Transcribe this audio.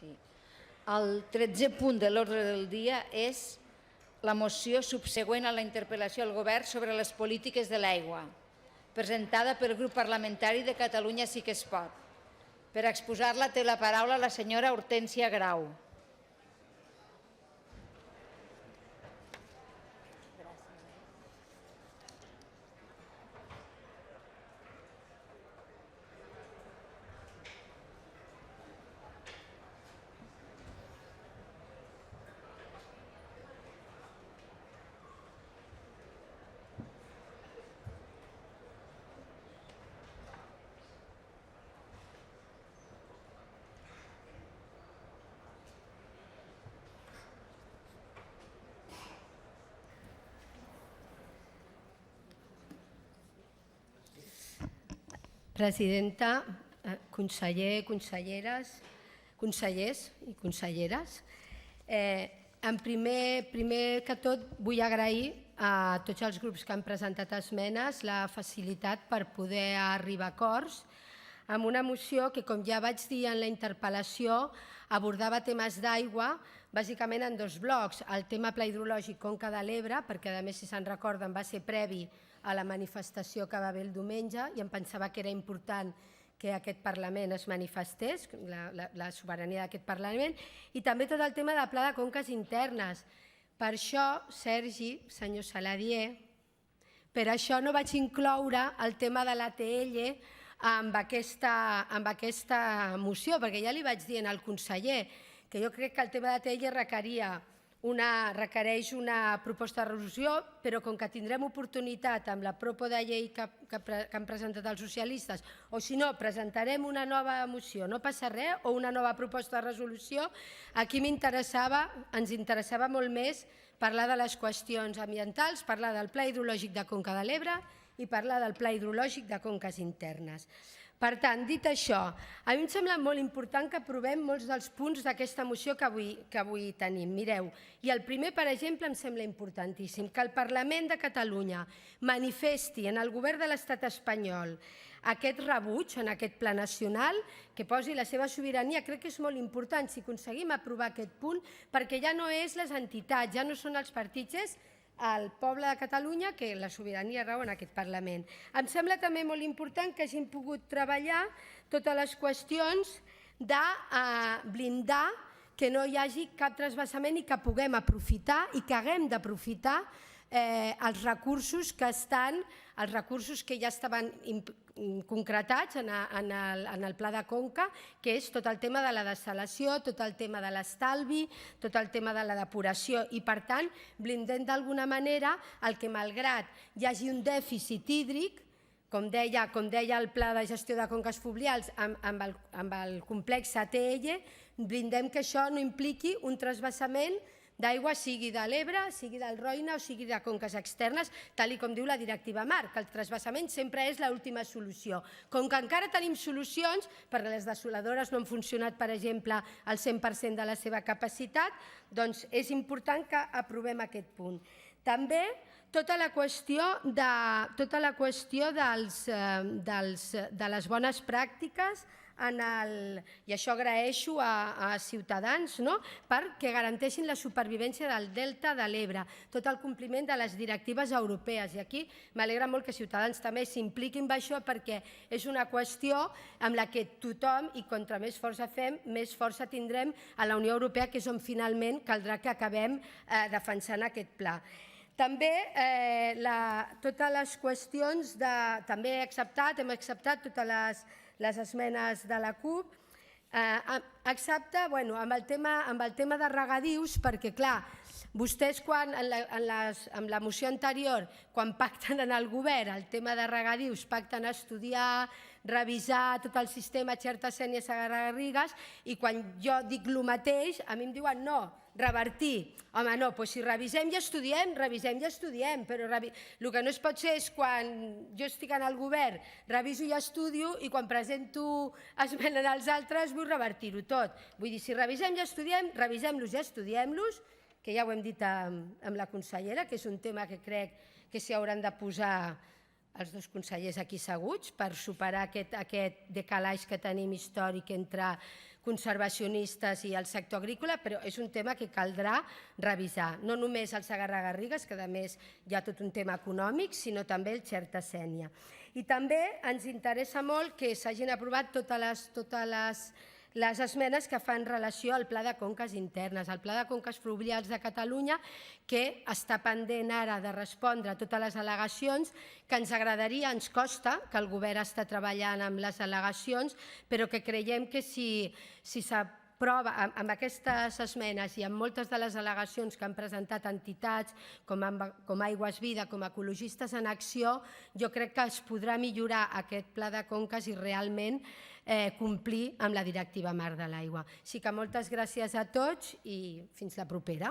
El 13è punt de l'ordre del dia és la moció subsegüent a la interpel·lació al Govern sobre les polítiques de l'aigua, presentada pel grup parlamentari de Catalunya Sí que es pot. Per exposar-la té la paraula la senyora Hortènsia Grau. Presidenta, conseller, consellers i conselleres. En primer que tot vull agrair a tots els grups que han presentat esmenes la facilitat per poder arribar a acords amb una moció que, com ja vaig dir en la interpel·lació, abordava temes d'aigua bàsicament en dos blocs. El tema pla hidrològic Conca de l'Ebre, perquè a més, si se'n recorden, va ser previ a la manifestació que va haver el diumenge i em pensava que era important que aquest Parlament es manifestés, la sobirania d'aquest Parlament, i també tot el tema del pla de conques internes. Per això, Sergi, senyor Saladié, per això no vaig incloure el tema de l'ATL amb aquesta moció, perquè ja li vaig dir al conseller que jo crec que el tema de l'ATL requereix una proposta de resolució, però com que tindrem oportunitat amb la propo de llei que han presentat els socialistes, o si no, presentarem una nova moció, no passa res, o una nova proposta de resolució, aquí ens interessava molt més parlar de les qüestions ambientals, parlar del Pla Hidrològic de Conca de l'Ebre i parlar del Pla Hidrològic de Conques Internes. Per tant, dit això, a mi em sembla molt important que aprovem molts dels punts d'aquesta moció que avui tenim. Mireu, i el primer, per exemple, em sembla importantíssim, que el Parlament de Catalunya manifesti en el govern de l'Estat espanyol aquest rebuig en aquest pla nacional, que posi la seva sobirania. Crec que és molt important si aconseguim aprovar aquest punt, perquè ja no és les entitats, ja no són els partits, és el poble de Catalunya, que la sobirania rau en aquest Parlament. Em sembla també molt important que hagin pogut treballar totes les qüestions de blindar que no hi hagi cap transvasament i que puguem aprofitar i que haguem d'aprofitar els recursos que ja estaven concretats en el pla de Conca, que és tot el tema de la dessalació, tot el tema de l'estalvi, tot el tema de la depuració i, per tant, blindem d'alguna manera el que, malgrat hi hagi un dèficit hídric, com deia el Pla de Gestió de Conques Fluvials amb el complex ATL, blindem que això no impliqui un transvasament d'aigua, sigui de l'Ebre, sigui del Roine o sigui de conques externes, tal com diu la directiva marc, que el transvasament sempre és l'última solució. Com que encara tenim solucions, perquè les dessaladores no han funcionat, per exemple, al 100% de la seva capacitat, doncs és important que aprovem aquest punt. També tota la qüestió de les bones pràctiques, i això agraeixo a Ciutadans, perquè garanteixin la supervivència del Delta de l'Ebre, tot el compliment de les directives europees. I aquí m'alegra molt que Ciutadans també s'impliquin en això, perquè és una qüestió amb la que tothom, i contra més força fem, més força tindrem a la Unió Europea, que és on finalment caldrà que acabem defensant aquest pla. També totes les qüestions, també hem acceptat totes les esmenes de la CUP, excepte amb el tema de regadius, perquè, clar, vostès en la moció anterior, quan pacten en el govern el tema de regadius, pacten estudiar, revisar tot el sistema Xerta-Sénia Segarra-Garrigues, i quan jo dic el mateix, a mi em diuen no, revertir. Home, no, doncs si revisem i estudiem, però el que no es pot ser és quan jo estic en el govern, reviso i estudio, i quan presento esmenen als altres vull revertir-ho tot. Vull dir, si revisem i estudiem, revisem-los i estudiem-los, que ja ho hem dit amb la consellera, que és un tema que crec que s'hi hauran de posar els dos consellers aquí asseguts per superar aquest decalatge que tenim històric entre conservacionistes i el sector agrícola, però és un tema que caldrà revisar. No només el Segarra-Garrigues, que a més hi ha tot un tema econòmic, sinó també el Xerta-Sénia. I també ens interessa molt que s'hagin aprovat totes les esmenes que fan relació al Pla de Conques Internes, al Pla de Conques Fluvials de Catalunya, que està pendent ara de respondre a totes les al·legacions, que ens agradaria, ens costa, que el govern està treballant amb les al·legacions, però que creiem que si s'aprova amb aquestes esmenes i amb moltes de les al·legacions que han presentat entitats com Aigües Vida, com Ecologistes en Acció, jo crec que es podrà millorar aquest pla de conques i realment complir amb la Directiva Marc de l'Aigua. Així que moltes gràcies a tots i fins la propera.